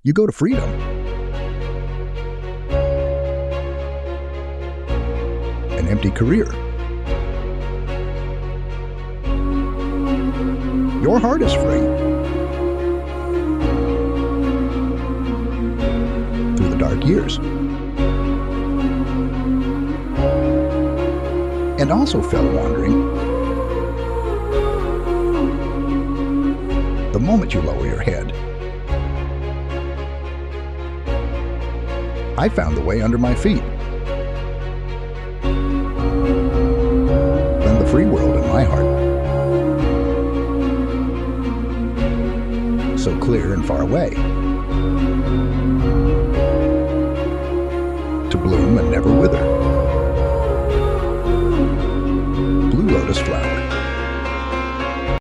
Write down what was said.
You go to freedom. An empty career. Your heart is free. Through the dark years. And also fell wandering the moment you lower your head. I found the way under my feet. Then the free world in my heart. So clear and far away.